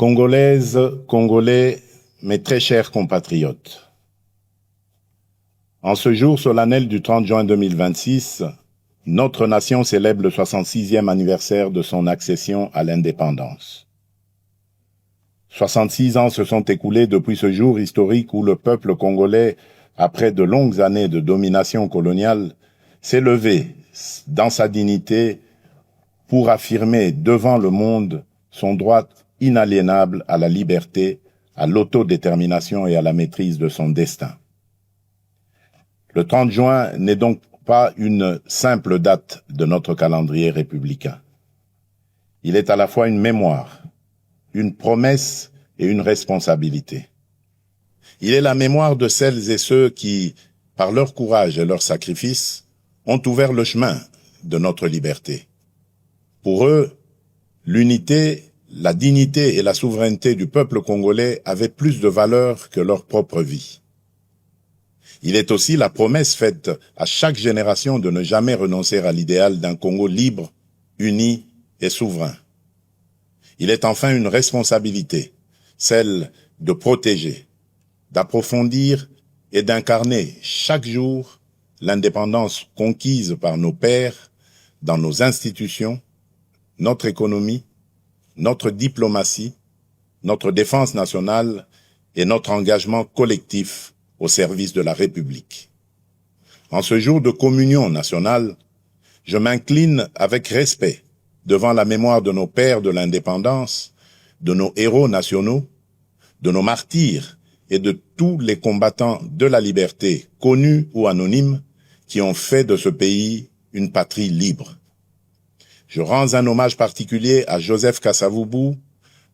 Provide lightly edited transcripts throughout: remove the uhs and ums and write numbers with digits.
Congolaises, Congolais, mes très chers compatriotes. En ce jour solennel du 30 juin 2026, notre nation célèbre le 66e anniversaire de son accession à l'indépendance. 66 ans se sont écoulés depuis ce jour historique où le peuple congolais, après de longues années de domination coloniale, s'est levé dans sa dignité pour affirmer devant le monde son droit inaliénable à la liberté, à l'autodétermination et à la maîtrise de son destin. Le 30 juin n'est donc pas une simple date de notre calendrier républicain. Il est à la fois une mémoire, une promesse et une responsabilité. Il est la mémoire de celles et ceux qui, par leur courage et leur sacrifice, ont ouvert le chemin de notre liberté. Pour eux, l'unité, la dignité et la souveraineté du peuple congolais avaient plus de valeur que leur propre vie. Il est aussi la promesse faite à chaque génération de ne jamais renoncer à l'idéal d'un Congo libre, uni et souverain. Il est enfin une responsabilité, celle de protéger, d'approfondir et d'incarner chaque jour l'indépendance conquise par nos pères dans nos institutions, notre économie, notre diplomatie, notre défense nationale et notre engagement collectif au service de la République. En ce jour de communion nationale, je m'incline avec respect devant la mémoire de nos pères de l'indépendance, de nos héros nationaux, de nos martyrs et de tous les combattants de la liberté, connus ou anonymes, qui ont fait de ce pays une patrie libre. Je rends un hommage particulier à Joseph Kasavubu,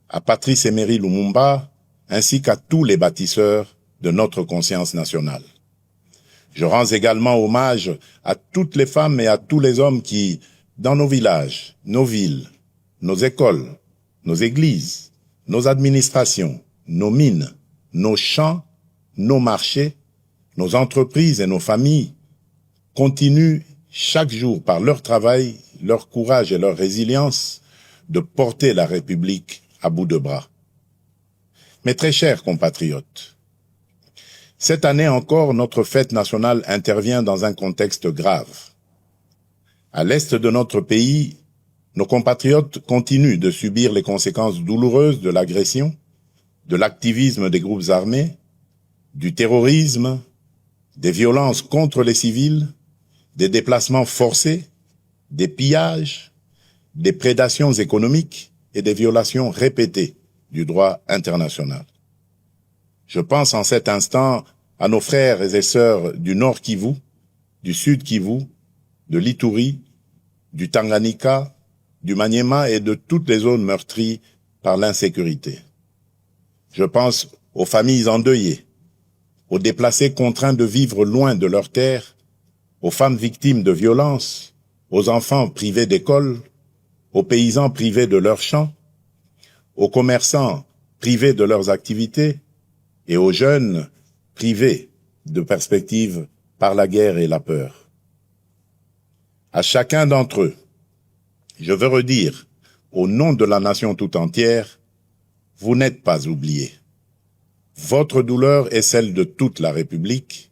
à Patrice Emery Lumumba, ainsi qu'à tous les bâtisseurs de notre conscience nationale. Je rends également hommage à toutes les femmes et à tous les hommes qui, dans nos villages, nos villes, nos écoles, nos églises, nos administrations, nos mines, nos champs, nos marchés, nos entreprises et nos familles, continuent chaque jour par leur travail, leur courage et leur résilience de porter la République à bout de bras. Mes très chers compatriotes, cette année encore, notre fête nationale intervient dans un contexte grave. À l'est de notre pays, nos compatriotes continuent de subir les conséquences douloureuses de l'agression, de l'activisme des groupes armés, du terrorisme, des violences contre les civils, des déplacements forcés, des pillages, des prédations économiques et des violations répétées du droit international. Je pense en cet instant à nos frères et sœurs du Nord Kivu, du Sud Kivu, de l'Ituri, du Tanganyika, du Maniema et de toutes les zones meurtries par l'insécurité. Je pense aux familles endeuillées, aux déplacés contraints de vivre loin de leurs terres, aux femmes victimes de violences, aux enfants privés d'école, aux paysans privés de leurs champs, aux commerçants privés de leurs activités et aux jeunes privés de perspectives par la guerre et la peur. À chacun d'entre eux, je veux redire, au nom de la nation tout entière, vous n'êtes pas oubliés. Votre douleur est celle de toute la République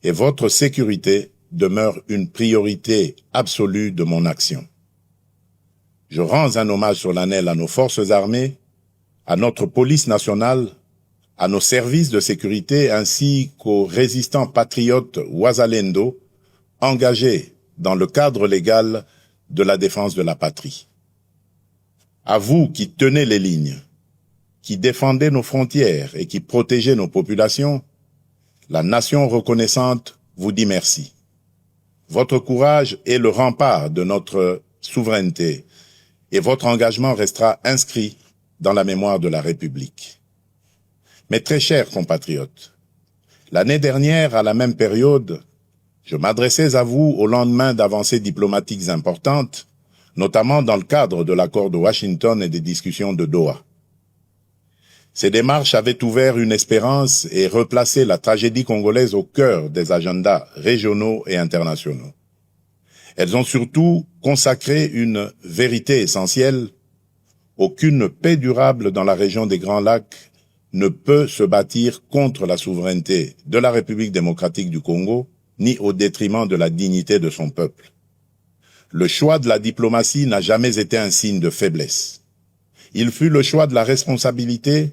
et votre sécurité demeure une priorité absolue de mon action. Je rends un hommage solennel à nos forces armées, à notre police nationale, à nos services de sécurité ainsi qu'aux résistants patriotes Wazalendo engagés dans le cadre légal de la défense de la patrie. À vous qui tenez les lignes, qui défendez nos frontières et qui protégez nos populations, la nation reconnaissante vous dit merci. Votre courage est le rempart de notre souveraineté et votre engagement restera inscrit dans la mémoire de la République. Mes très chers compatriotes, l'année dernière, à la même période, je m'adressais à vous au lendemain d'avancées diplomatiques importantes, notamment dans le cadre de l'accord de Washington et des discussions de Doha. Ces démarches avaient ouvert une espérance et replacé la tragédie congolaise au cœur des agendas régionaux et internationaux. Elles ont surtout consacré une vérité essentielle: aucune paix durable dans la région des Grands Lacs ne peut se bâtir contre la souveraineté de la République démocratique du Congo, ni au détriment de la dignité de son peuple. Le choix de la diplomatie n'a jamais été un signe de faiblesse. Il fut le choix de la responsabilité,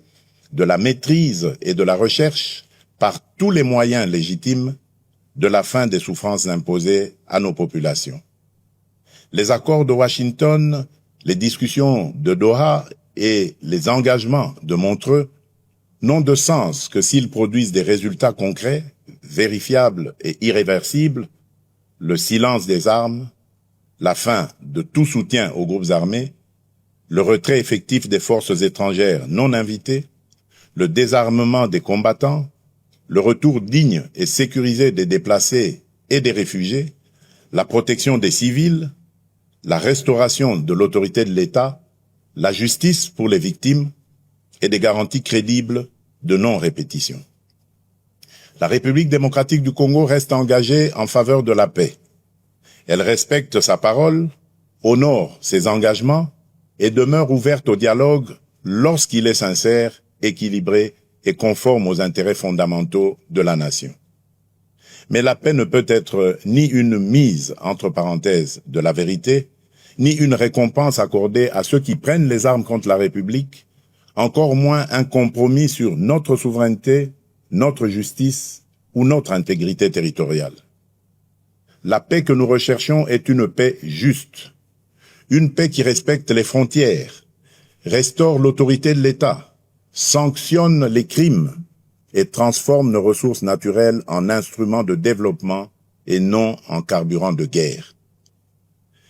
de la maîtrise et de la recherche, par tous les moyens légitimes, de la fin des souffrances imposées à nos populations. Les accords de Washington, les discussions de Doha et les engagements de Montreux n'ont de sens que s'ils produisent des résultats concrets, vérifiables et irréversibles, le silence des armes, la fin de tout soutien aux groupes armés, le retrait effectif des forces étrangères non invitées, le désarmement des combattants, le retour digne et sécurisé des déplacés et des réfugiés, la protection des civils, la restauration de l'autorité de l'État, la justice pour les victimes et des garanties crédibles de non-répétition. La République démocratique du Congo reste engagée en faveur de la paix. Elle respecte sa parole, honore ses engagements et demeure ouverte au dialogue lorsqu'il est sincère, équilibré et conforme aux intérêts fondamentaux de la nation. Mais la paix ne peut être ni une mise entre parenthèses de la vérité, ni une récompense accordée à ceux qui prennent les armes contre la République, encore moins un compromis sur notre souveraineté, notre justice ou notre intégrité territoriale. La paix que nous recherchons est une paix juste, une paix qui respecte les frontières, restaure l'autorité de l'État, sanctionne les crimes et transforme nos ressources naturelles en instruments de développement et non en carburant de guerre.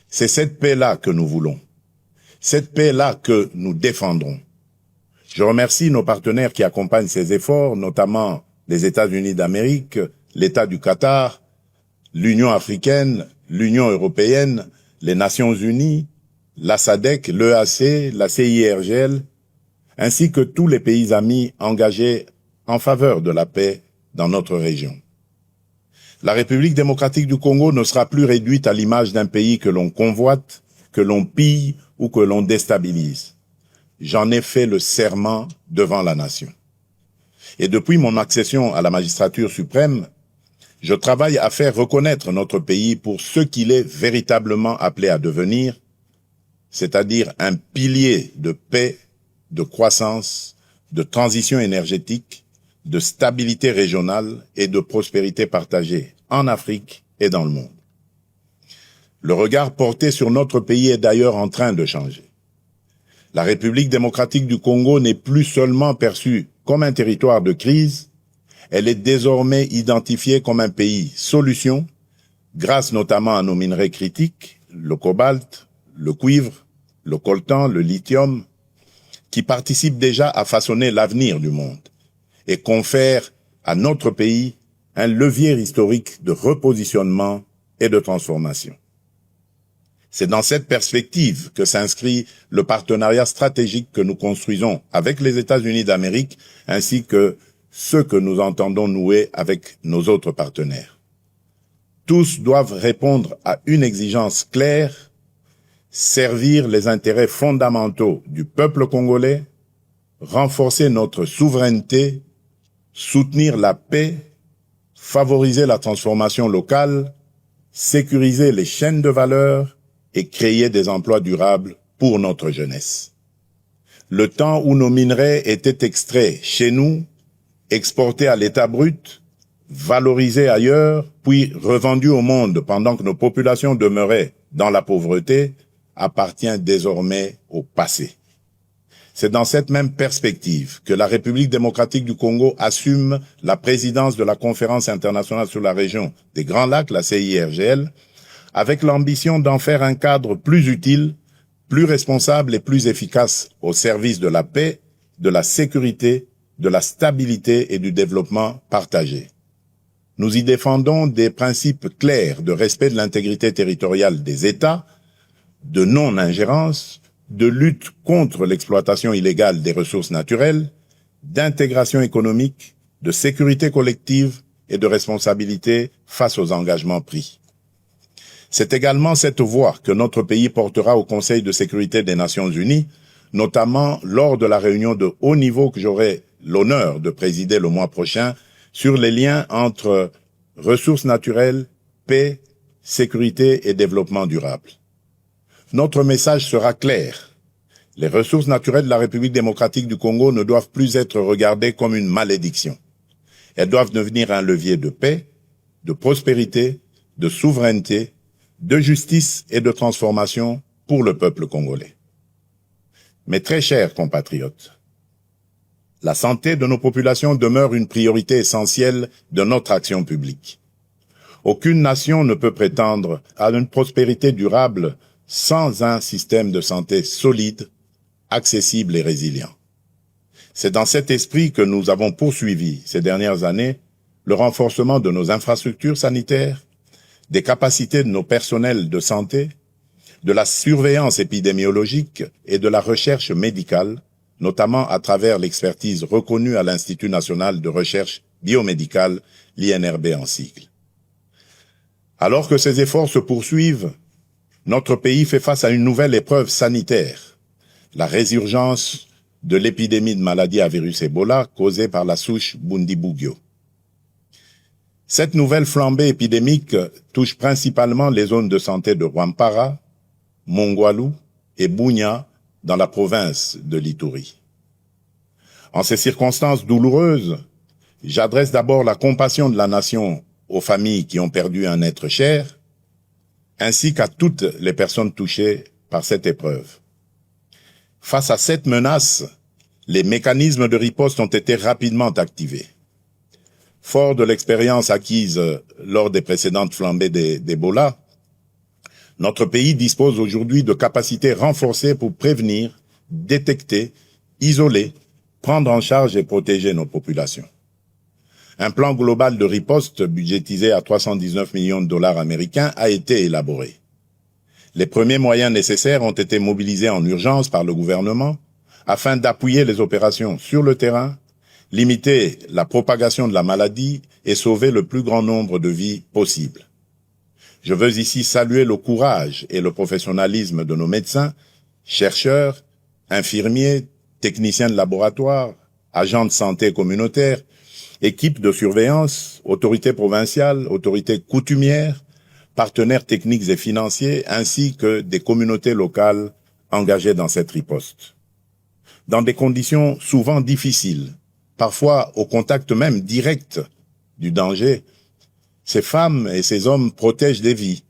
C'est cette paix-là que nous voulons, cette paix-là que nous défendrons. Je remercie nos partenaires qui accompagnent ces efforts, notamment les États-Unis d'Amérique, l'État du Qatar, l'Union africaine, l'Union européenne, les Nations unies, la SADC, l'EAC, la CIRGL, ainsi que tous les pays amis engagés en faveur de la paix dans notre région. La République démocratique du Congo ne sera plus réduite à l'image d'un pays que l'on convoite, que l'on pille ou que l'on déstabilise. J'en ai fait le serment devant la nation. Et depuis mon accession à la magistrature suprême, je travaille à faire reconnaître notre pays pour ce qu'il est véritablement appelé à devenir, c'est-à-dire un pilier de paix, de croissance, de transition énergétique, de stabilité régionale et de prospérité partagée en Afrique et dans le monde. Le regard porté sur notre pays est d'ailleurs en train de changer. La République démocratique du Congo n'est plus seulement perçue comme un territoire de crise, elle est désormais identifiée comme un pays solution, grâce notamment à nos minerais critiques, le cobalt, le cuivre, le coltan, le lithium, qui participent déjà à façonner l'avenir du monde et confèrent à notre pays un levier historique de repositionnement et de transformation. C'est dans cette perspective que s'inscrit le partenariat stratégique que nous construisons avec les États-Unis d'Amérique ainsi que ceux que nous entendons nouer avec nos autres partenaires. Tous doivent répondre à une exigence claire, servir les intérêts fondamentaux du peuple congolais, renforcer notre souveraineté, soutenir la paix, favoriser la transformation locale, sécuriser les chaînes de valeur et créer des emplois durables pour notre jeunesse. Le temps où nos minerais étaient extraits chez nous, exportés à l'état brut, valorisés ailleurs, puis revendus au monde pendant que nos populations demeuraient dans la pauvreté, appartient désormais au passé. C'est dans cette même perspective que la République démocratique du Congo assume la présidence de la Conférence internationale sur la région des Grands Lacs, la CIRGL, avec l'ambition d'en faire un cadre plus utile, plus responsable et plus efficace au service de la paix, de la sécurité, de la stabilité et du développement partagé. Nous y défendons des principes clairs de respect de l'intégrité territoriale des États, de non-ingérence, de lutte contre l'exploitation illégale des ressources naturelles, d'intégration économique, de sécurité collective et de responsabilité face aux engagements pris. C'est également cette voix que notre pays portera au Conseil de sécurité des Nations Unies, notamment lors de la réunion de haut niveau que j'aurai l'honneur de présider le mois prochain sur les liens entre ressources naturelles, paix, sécurité et développement durable. Notre message sera clair. Les ressources naturelles de la République démocratique du Congo ne doivent plus être regardées comme une malédiction. Elles doivent devenir un levier de paix, de prospérité, de souveraineté, de justice et de transformation pour le peuple congolais. Mes très chers compatriotes, la santé de nos populations demeure une priorité essentielle de notre action publique. Aucune nation ne peut prétendre à une prospérité durable sans un système de santé solide, accessible et résilient. C'est dans cet esprit que nous avons poursuivi ces dernières années le renforcement de nos infrastructures sanitaires, des capacités de nos personnels de santé, de la surveillance épidémiologique et de la recherche médicale, notamment à travers l'expertise reconnue à l'Institut national de recherche biomédicale, l'INRB en sigle. Alors que ces efforts se poursuivent, notre pays fait face à une nouvelle épreuve sanitaire, la résurgence de l'épidémie de maladie à virus Ebola causée par la souche Bundibugyo. Cette nouvelle flambée épidémique touche principalement les zones de santé de Rwampara, Mongwalu et Bunia dans la province de l'Ituri. En ces circonstances douloureuses, j'adresse d'abord la compassion de la nation aux familles qui ont perdu un être cher, ainsi qu'à toutes les personnes touchées par cette épreuve. Face à cette menace, les mécanismes de riposte ont été rapidement activés. Fort de l'expérience acquise lors des précédentes flambées d'Ebola, notre pays dispose aujourd'hui de capacités renforcées pour prévenir, détecter, isoler, prendre en charge et protéger nos populations. Un plan global de riposte budgétisé à 319 millions de dollars américains a été élaboré. Les premiers moyens nécessaires ont été mobilisés en urgence par le gouvernement afin d'appuyer les opérations sur le terrain, limiter la propagation de la maladie et sauver le plus grand nombre de vies possible. Je veux ici saluer le courage et le professionnalisme de nos médecins, chercheurs, infirmiers, techniciens de laboratoire, agents de santé communautaires, équipes de surveillance, autorités provinciales, autorités coutumières, partenaires techniques et financiers, ainsi que des communautés locales engagées dans cette riposte. Dans des conditions souvent difficiles, parfois au contact même direct du danger, ces femmes et ces hommes protègent des vies,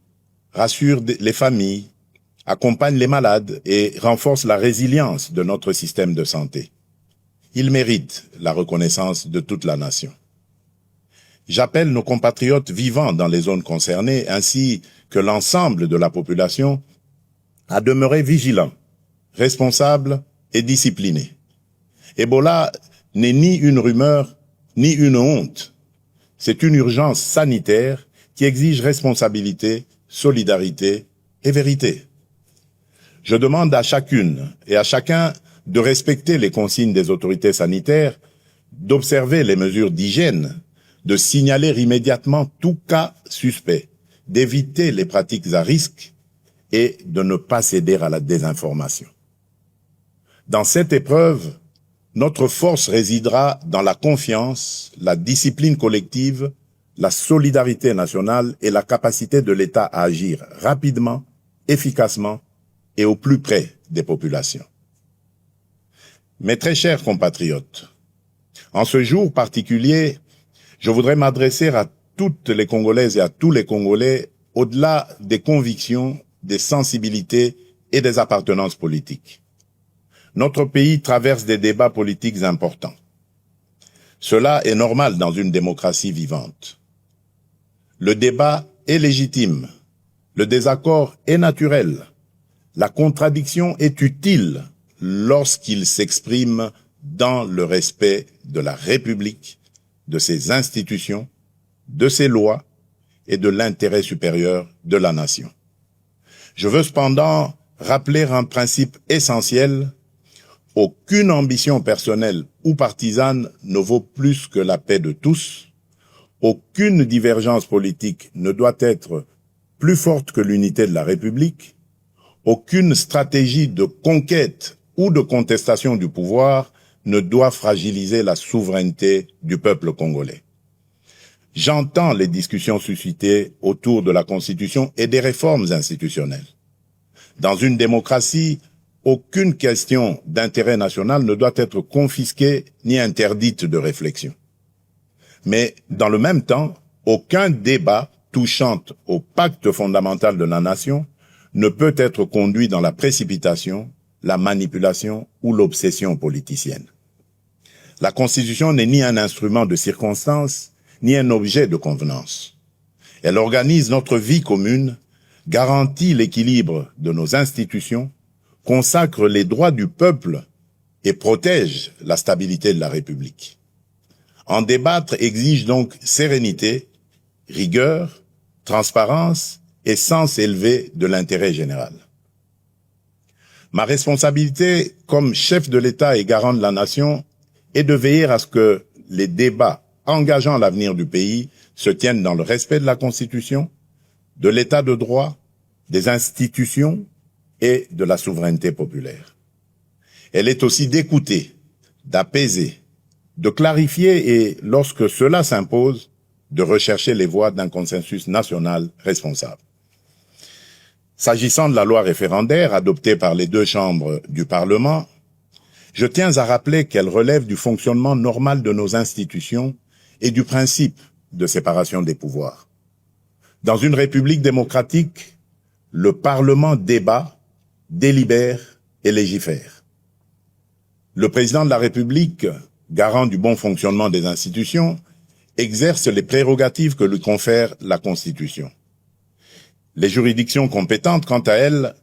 rassurent les familles, accompagnent les malades et renforcent la résilience de notre système de santé. Ils méritent la reconnaissance de toute la nation. J'appelle nos compatriotes vivant dans les zones concernées, ainsi que l'ensemble de la population, à demeurer vigilants, responsables et disciplinés. Ebola n'est ni une rumeur, ni une honte. C'est une urgence sanitaire qui exige responsabilité, solidarité et vérité. Je demande à chacune et à chacun de respecter les consignes des autorités sanitaires, d'observer les mesures d'hygiène, de signaler immédiatement tout cas suspect, d'éviter les pratiques à risque et de ne pas céder à la désinformation. Dans cette épreuve, notre force résidera dans la confiance, la discipline collective, la solidarité nationale et la capacité de l'État à agir rapidement, efficacement et au plus près des populations. Mes très chers compatriotes, en ce jour particulier, je voudrais m'adresser à toutes les Congolaises et à tous les Congolais au-delà des convictions, des sensibilités et des appartenances politiques. Notre pays traverse des débats politiques importants. Cela est normal dans une démocratie vivante. Le débat est légitime, le désaccord est naturel, la contradiction est utile lorsqu'il s'exprime dans le respect de la République, de ses institutions, de ses lois et de l'intérêt supérieur de la nation. Je veux cependant rappeler un principe essentiel: aucune ambition personnelle ou partisane ne vaut plus que la paix de tous. Aucune divergence politique ne doit être plus forte que l'unité de la République. Aucune stratégie de conquête ou de contestation du pouvoir ne doit fragiliser la souveraineté du peuple congolais. J'entends les discussions suscitées autour de la Constitution et des réformes institutionnelles. Dans une démocratie, aucune question d'intérêt national ne doit être confisquée ni interdite de réflexion. Mais dans le même temps, aucun débat touchant au pacte fondamental de la nation ne peut être conduit dans la précipitation, la manipulation ou l'obsession politicienne. La Constitution n'est ni un instrument de circonstance, ni un objet de convenance. Elle organise notre vie commune, garantit l'équilibre de nos institutions, consacre les droits du peuple et protège la stabilité de la République. En débattre exige donc sérénité, rigueur, transparence et sens élevé de l'intérêt général. Ma responsabilité comme chef de l'État et garant de la nation est de veiller à ce que les débats engageant l'avenir du pays se tiennent dans le respect de la Constitution, de l'État de droit, des institutions et de la souveraineté populaire. Elle est aussi d'écouter, d'apaiser, de clarifier et, lorsque cela s'impose, de rechercher les voies d'un consensus national responsable. S'agissant de la loi référendaire adoptée par les deux chambres du Parlement, je tiens à rappeler qu'elle relève du fonctionnement normal de nos institutions et du principe de séparation des pouvoirs. Dans une république démocratique, le Parlement débat, délibère et légifère. Le président de la République, garant du bon fonctionnement des institutions, exerce les prérogatives que lui confère la Constitution. Les juridictions compétentes, quant à elles,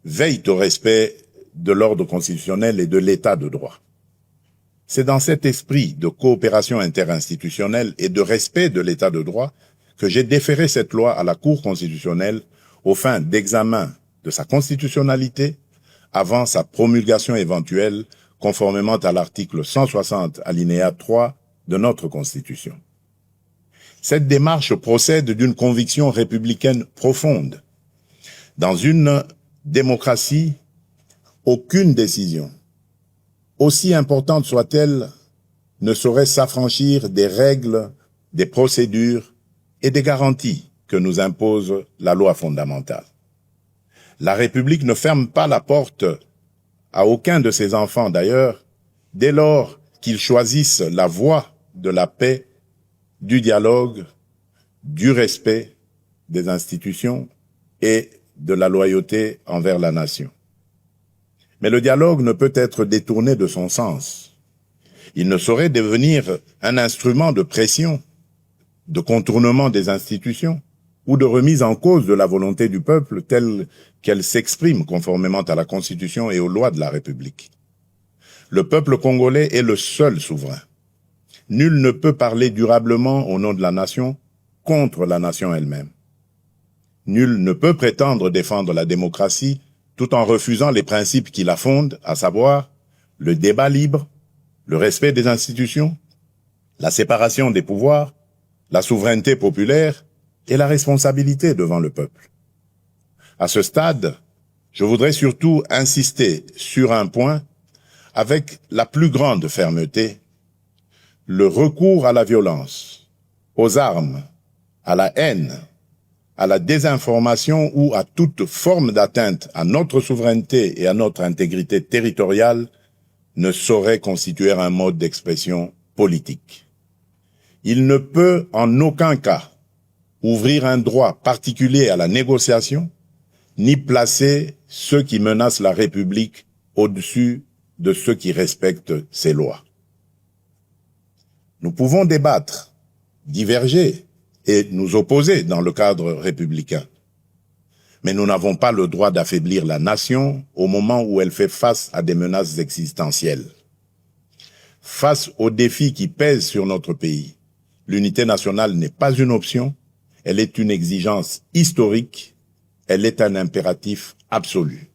veillent au respect de l'ordre constitutionnel et de l'état de droit. C'est dans cet esprit de coopération interinstitutionnelle et de respect de l'état de droit que j'ai déféré cette loi à la Cour constitutionnelle aux fins d'examen de sa constitutionnalité avant sa promulgation éventuelle conformément à l'article 160 alinéa 3 de notre Constitution. Cette démarche procède d'une conviction républicaine profonde. Dans une démocratie, aucune décision, aussi importante soit-elle, ne saurait s'affranchir des règles, des procédures et des garanties que nous impose la loi fondamentale. La République ne ferme pas la porte à aucun de ses enfants d'ailleurs, dès lors qu'ils choisissent la voie de la paix, du dialogue, du respect des institutions et de la loyauté envers la nation. Mais le dialogue ne peut être détourné de son sens. Il ne saurait devenir un instrument de pression, de contournement des institutions ou de remise en cause de la volonté du peuple telle qu'elle s'exprime conformément à la Constitution et aux lois de la République. Le peuple congolais est le seul souverain. Nul ne peut parler durablement au nom de la nation contre la nation elle-même. Nul ne peut prétendre défendre la démocratie tout en refusant les principes qui la fondent, à savoir le débat libre, le respect des institutions, la séparation des pouvoirs, la souveraineté populaire et la responsabilité devant le peuple. À ce stade, je voudrais surtout insister sur un point avec la plus grande fermeté: le recours à la violence, aux armes, à la haine, à la désinformation ou à toute forme d'atteinte à notre souveraineté et à notre intégrité territoriale ne saurait constituer un mode d'expression politique. Il ne peut en aucun cas ouvrir un droit particulier à la négociation, ni placer ceux qui menacent la République au-dessus de ceux qui respectent ses lois. Nous pouvons débattre, diverger et nous opposer dans le cadre républicain. Mais nous n'avons pas le droit d'affaiblir la nation au moment où elle fait face à des menaces existentielles. Face aux défis qui pèsent sur notre pays, l'unité nationale n'est pas une option, elle est une exigence historique, elle est un impératif absolu.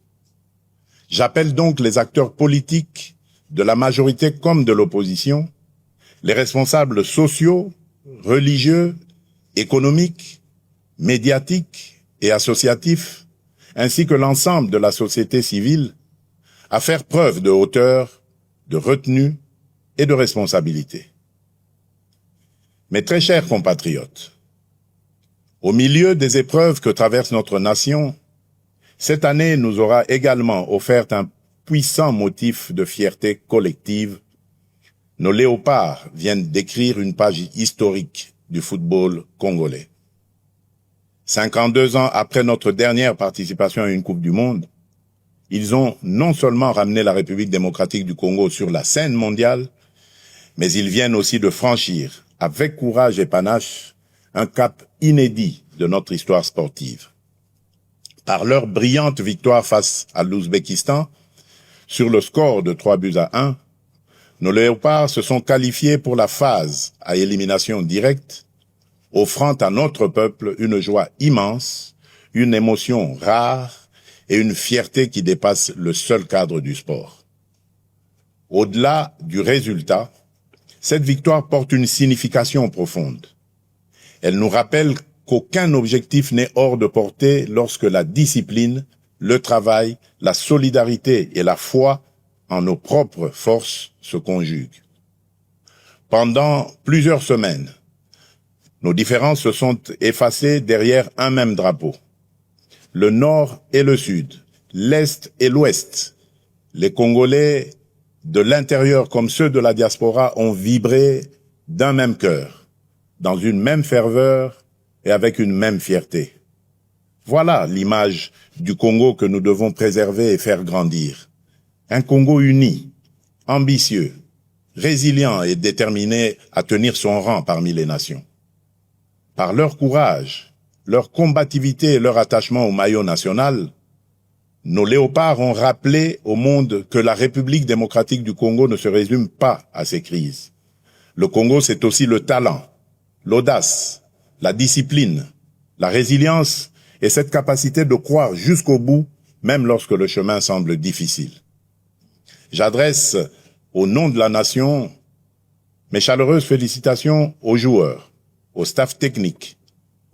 J'appelle donc les acteurs politiques, de la majorité comme de l'opposition, les responsables sociaux, religieux, économiques, médiatiques et associatifs, ainsi que l'ensemble de la société civile, à faire preuve de hauteur, de retenue et de responsabilité. Mes très chers compatriotes, au milieu des épreuves que traverse notre nation, cette année nous aura également offert un puissant motif de fierté collective. Nos léopards viennent d'écrire une page historique du football congolais. 52 ans après notre dernière participation à une Coupe du Monde, ils ont non seulement ramené la République démocratique du Congo sur la scène mondiale, mais ils viennent aussi de franchir, avec courage et panache, un cap inédit de notre histoire sportive. Par leur brillante victoire face à l'Ouzbékistan, sur le score de 3-1, nos léopards se sont qualifiés pour la phase à élimination directe, offrant à notre peuple une joie immense, une émotion rare et une fierté qui dépasse le seul cadre du sport. Au-delà du résultat, cette victoire porte une signification profonde. Elle nous rappelle qu'aucun objectif n'est hors de portée lorsque la discipline, le travail, la solidarité et la foi en nos propres forces se conjuguent. Pendant plusieurs semaines, nos différences se sont effacées derrière un même drapeau. Le Nord et le Sud, l'Est et l'Ouest, les Congolais de l'intérieur comme ceux de la diaspora ont vibré d'un même cœur, dans une même ferveur et avec une même fierté. Voilà l'image du Congo que nous devons préserver et faire grandir. Un Congo uni, ambitieux, résilient et déterminé à tenir son rang parmi les nations. Par leur courage, leur combativité et leur attachement au maillot national, nos léopards ont rappelé au monde que la République démocratique du Congo ne se résume pas à ses crises. Le Congo, c'est aussi le talent, l'audace, la discipline, la résilience et cette capacité de croire jusqu'au bout, même lorsque le chemin semble difficile. J'adresse, au nom de la nation, mes chaleureuses félicitations aux joueurs, au staff technique,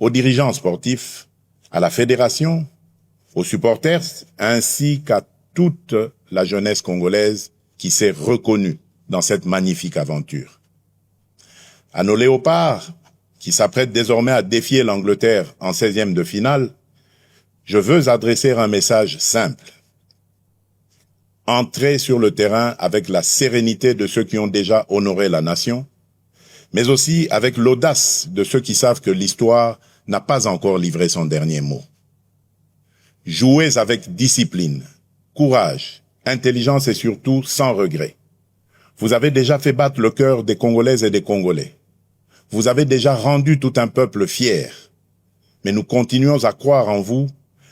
aux dirigeants sportifs, à la fédération, aux supporters, ainsi qu'à toute la jeunesse congolaise qui s'est reconnue dans cette magnifique aventure. À nos léopards, qui s'apprêtent désormais à défier l'Angleterre en 16e de finale, je veux adresser un message simple. Entrez sur le terrain avec la sérénité de ceux qui ont déjà honoré la nation, mais aussi avec l'audace de ceux qui savent que l'histoire n'a pas encore livré son dernier mot. Jouez avec discipline, courage, intelligence et surtout sans regret. Vous avez déjà fait battre le cœur des Congolaises et des Congolais. Vous avez déjà rendu tout un peuple fier. Mais nous continuons à croire en vous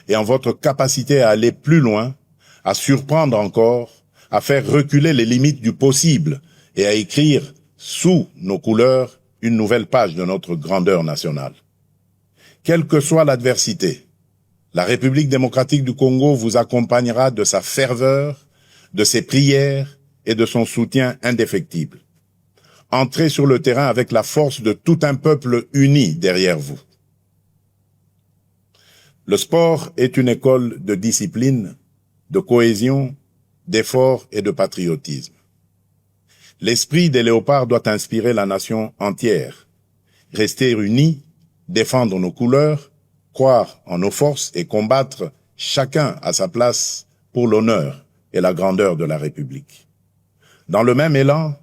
et en votre capacité à aller plus loin, à surprendre encore, à faire reculer les limites du possible et à écrire sous nos couleurs une nouvelle page de notre grandeur nationale. Quelle que soit l'adversité, la République démocratique du Congo vous accompagnera de sa ferveur, de ses prières et de son soutien indéfectible. Entrez sur le terrain avec la force de tout un peuple uni derrière vous. Le sport est une école de discipline, de cohésion, d'effort et de patriotisme. L'esprit des léopards doit inspirer la nation entière. Rester unis, défendre nos couleurs, croire en nos forces et combattre chacun à sa place pour l'honneur et la grandeur de la République. Dans le même élan,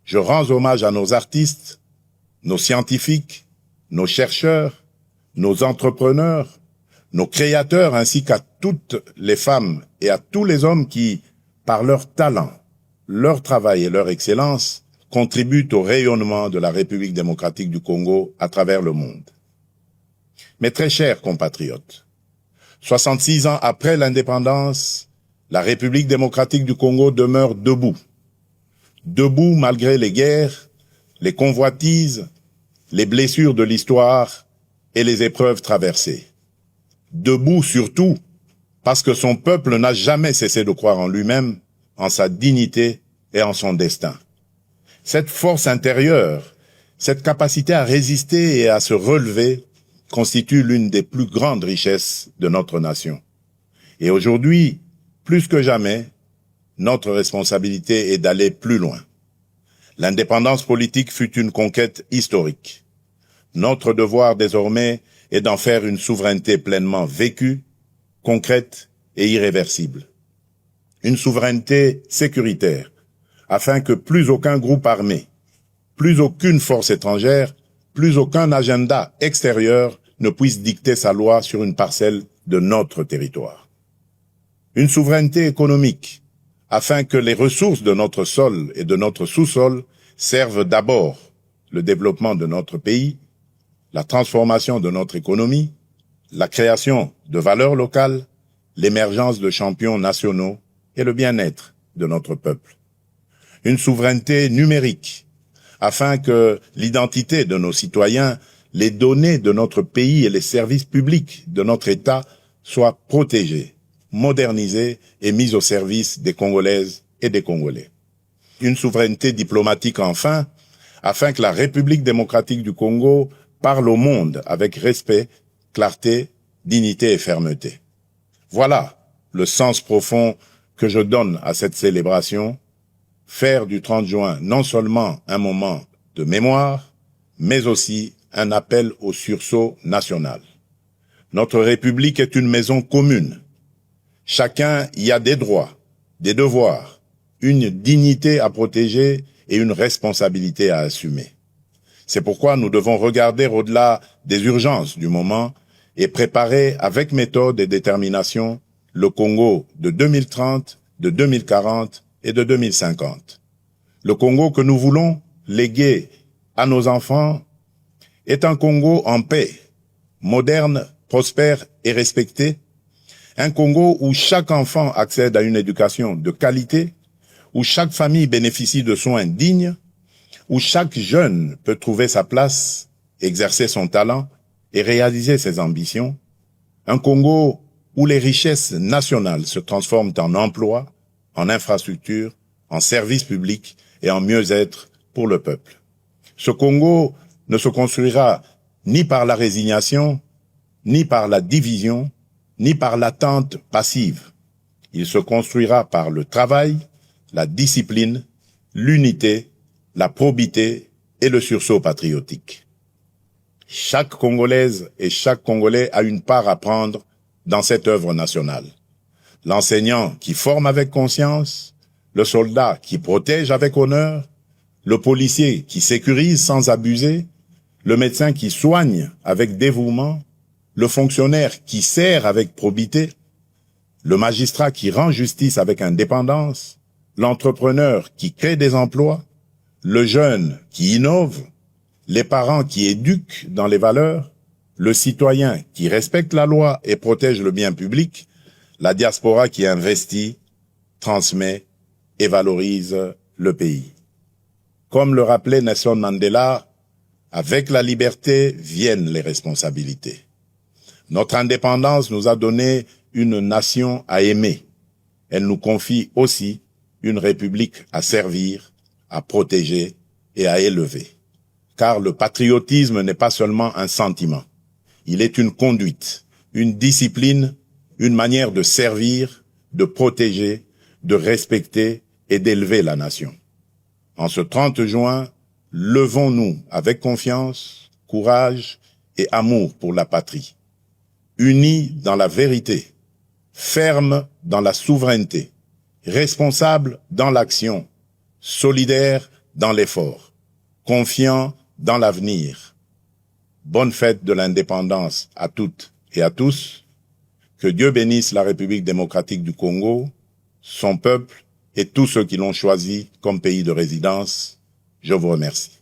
je rends hommage à nos artistes, nos scientifiques, nos chercheurs, nos entrepreneurs, nos créateurs ainsi qu'à toutes les femmes et à tous les hommes qui, par leur talent, leur travail et leur excellence, contribuent au rayonnement de la République démocratique du Congo à travers le monde. Mes très chers compatriotes, 66 ans après l'indépendance, la République démocratique du Congo demeure debout. Debout malgré les guerres, les convoitises, les blessures de l'histoire et les épreuves traversées. Debout surtout parce que son peuple n'a jamais cessé de croire en lui-même, en sa dignité et en son destin. Cette force intérieure, cette capacité à résister et à se relever constitue l'une des plus grandes richesses de notre nation. Et aujourd'hui, plus que jamais, notre responsabilité est d'aller plus loin. L'indépendance politique fut une conquête historique. Notre devoir désormais est d'en faire une souveraineté pleinement vécue, concrète et irréversible. Une souveraineté sécuritaire, afin que plus aucun groupe armé, plus aucune force étrangère, plus aucun agenda extérieur ne puisse dicter sa loi sur une parcelle de notre territoire. Une souveraineté économique, afin que les ressources de notre sol et de notre sous-sol servent d'abord le développement de notre pays, la transformation de notre économie, la création de valeurs locales, l'émergence de champions nationaux et le bien-être de notre peuple. Une souveraineté numérique, afin que l'identité de nos citoyens, les données de notre pays et les services publics de notre État soient protégés, modernisés et mis au service des Congolaises et des Congolais. Une souveraineté diplomatique enfin, afin que la République démocratique du Congo parle au monde avec respect, clarté, dignité et fermeté. Voilà le sens profond que je donne à cette célébration, faire du 30 juin non seulement un moment de mémoire, mais aussi un appel au sursaut national. Notre République est une maison commune. Chacun y a des droits, des devoirs, une dignité à protéger et une responsabilité à assumer. C'est pourquoi nous devons regarder au-delà des urgences du moment et préparer avec méthode et détermination le Congo de 2030, de 2040 et de 2050. Le Congo que nous voulons léguer à nos enfants est un Congo en paix, moderne, prospère et respecté, un Congo où chaque enfant accède à une éducation de qualité, où chaque famille bénéficie de soins dignes, où chaque jeune peut trouver sa place, exercer son talent et réaliser ses ambitions, un Congo où les richesses nationales se transforment en emplois, en infrastructures, en services publics et en mieux-être pour le peuple. Ce Congo ne se construira ni par la résignation, ni par la division, ni par l'attente passive. Il se construira par le travail, la discipline, l'unité, la probité et le sursaut patriotique. Chaque Congolaise et chaque Congolais a une part à prendre dans cette œuvre nationale. L'enseignant qui forme avec conscience, le soldat qui protège avec honneur, le policier qui sécurise sans abuser, le médecin qui soigne avec dévouement, le fonctionnaire qui sert avec probité, le magistrat qui rend justice avec indépendance, l'entrepreneur qui crée des emplois, le jeune qui innove, les parents qui éduquent dans les valeurs, le citoyen qui respecte la loi et protège le bien public, la diaspora qui investit, transmet et valorise le pays. Comme le rappelait Nelson Mandela, avec la liberté viennent les responsabilités. Notre indépendance nous a donné une nation à aimer. Elle nous confie aussi une république à servir, à protéger et à élever. Car le patriotisme n'est pas seulement un sentiment. Il est une conduite, une discipline, une manière de servir, de protéger, de respecter et d'élever la nation. En ce 30 juin, levons-nous avec confiance, courage et amour pour la patrie. Unis dans la vérité, fermes dans la souveraineté, responsables dans l'action, solidaires dans l'effort, confiants dans l'avenir. Bonne fête de l'indépendance à toutes et à tous. Que Dieu bénisse la République démocratique du Congo, son peuple et tous ceux qui l'ont choisi comme pays de résidence. Je vous remercie.